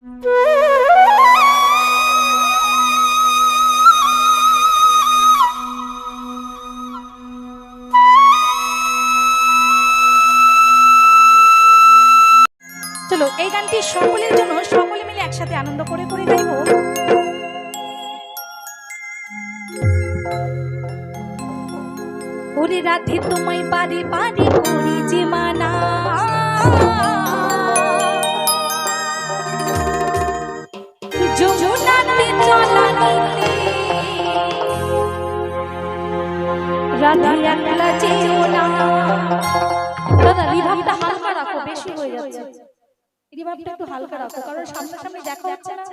চলো এই গানটি সকলের জন্য সকলে মিলে একসাথে আনন্দ করে করে গাইবো। ওরে রাধে তোমায় বারে বারে করি যে মানা, যমুনাতে চলা নিতে রাধে একলা যেও না। দাদা রিভাবটা হালকা রাখো, বেশি হয়ে যাচ্ছে। রিভাবটা একটু হালকা রাখো, কারণ সামনাসামনি দেখা হচ্ছে না,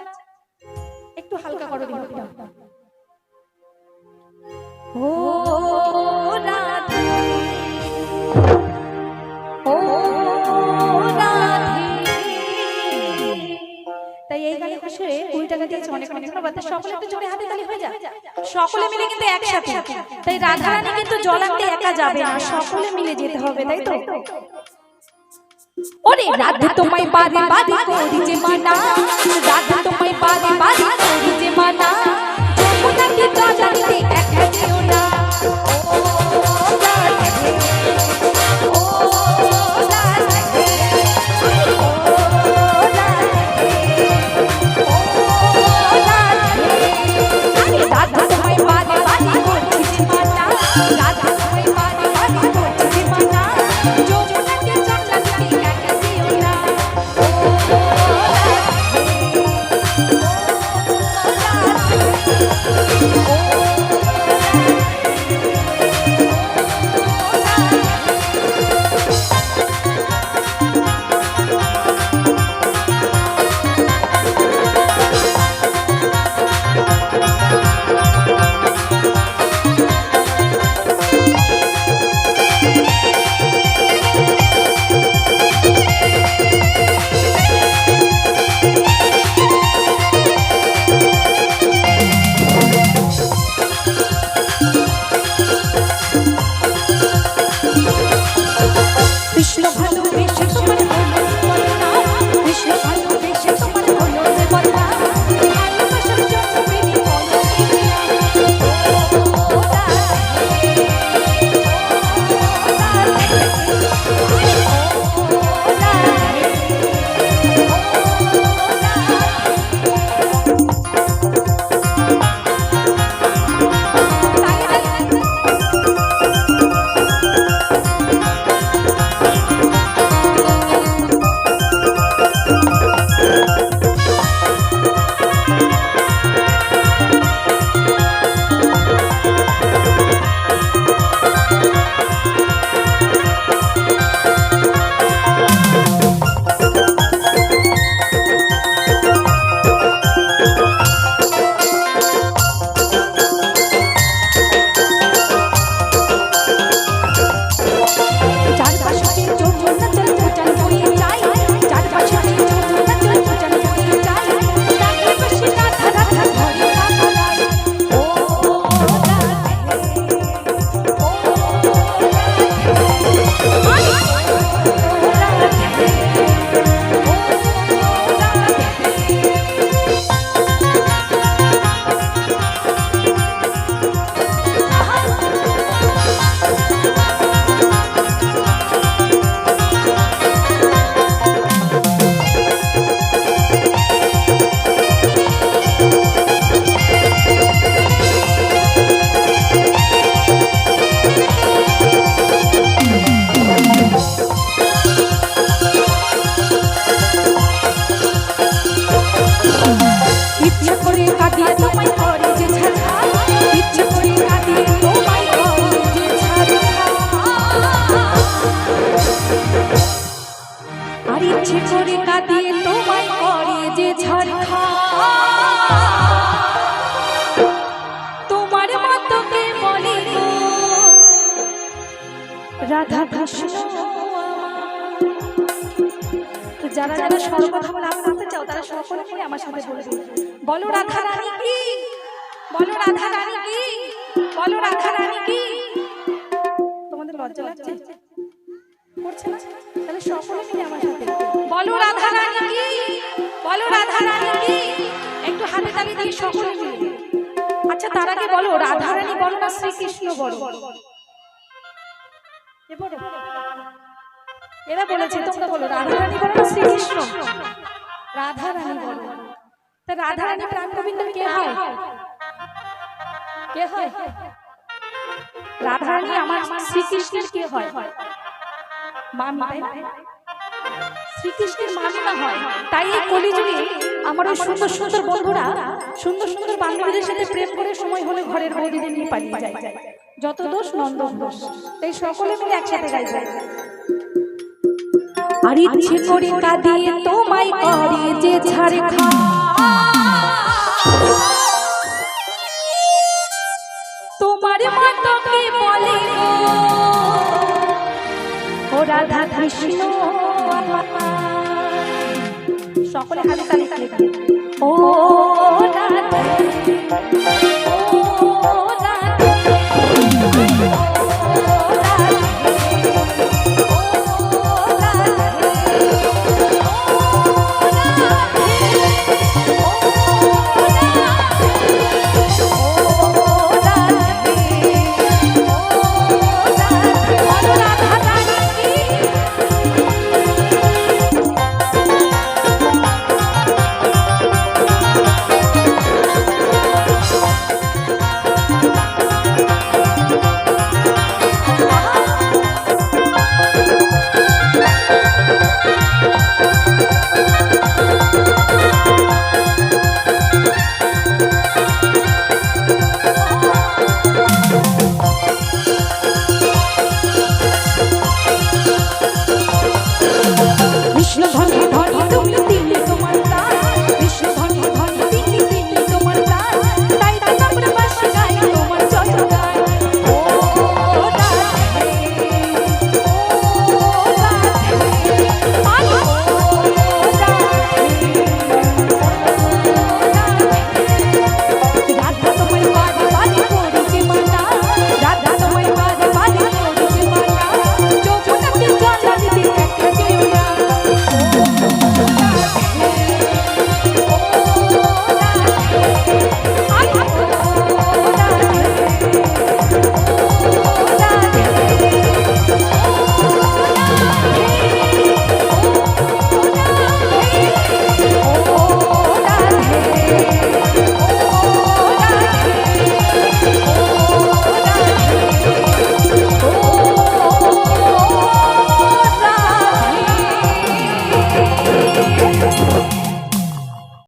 একটু হালকা করো রিভাবটা। ও রাধে, ও রাধে। তাই এই গানে খুশি হয়ে 20 টাকা দিয়েছে, অনেক অনেক ধন্যবাদ। সকলে একটু জোরে হাতে তালি হয়ে যায়, সকলে মিলে কিন্তু একসাথে। তাই রাধারানী কিন্তু জল আনতে একা যাবে না, সকলে মিলে যেতে হবে, তাই তো? ওরে রাধে তোমায় বারে বারে করি যে মানা, রাধে তোমায় বারে বারে করি যে মানা, যমুনাতে জল আনতে একা যেও না। ও রাধে, ও রাধে, ও রাধে, ও রাধে। আরে রাধে তোমায় বারে বারে করি যে মানা, রাধে তোমায় বারে বারে করি যে মানা, যমুনাতে জল আনতে একা যেও না। ও কৃষ্ণ ভালোবেসে তোমার হলো বলনা, কৃষ্ণ ভালোবেসে তোমার হলো বলনা, ভালোবাসার জন্য প্রেমী বলো কিনা। ও রাধে, ও রাধে, ও ইচ্ছে করে কাঁদিয়ে তোমায় করে যে ঝড়খা, তোমার মতো কে বলে গো রাধা কৃষ্ণ। তো যারা যারা সর্বথা লাভ করতে চাও তারা সকলে মিলে আমার সাথে বলবে, বলো রাধা রানী কি, বলো রাধা রানী কি, বলো রাধা রানী কি। তোমাদের লজ্জা লাগছে? করছে না? তাহলে সকলে মিলে আমার সাথে বলো রাধা রানী কি, বলো রাধা রানী কি? একটু হাতে তালি দিয়ে সকলে মিলে। আচ্ছা তার আগে বলো রাধা রানী বলো না শ্রীকৃষ্ণ বলো? এরা বলেছে, তোমরা বলো রাধা রানী বলো না শ্রীকৃষ্ণ? রাধা রানী বলো। তা রাধা রানী প্রাণ গোবিন্দ কে হয়? কে হয়? রাধা রানী আমার শ্রীকৃষ্ণের কে হয়? মামি। শ্রীকৃষ্ণের মামিমা হয়। তাই এই কলিযুগে আমার ওই সুন্দর সুন্দর বন্ধুরা সুন্দর সুন্দর বান্ধবীদের সাথে প্রেম করে সময় হলে ঘরের বৌদিদের নিয়ে পালিয়ে যায়। যত দোষ নন্দন দোষ। তাই সকলে মিলে একসাথে গাই যায়। আর ইচ্ছে করে কাঁদিয়ে তোমায় করে যে ছাড়ে খা, তোমার মতো কে বলে ও রাধা কৃষ্ণ। সকলে হাতে তালি দিয়ে ও রাধা, ও রাধা।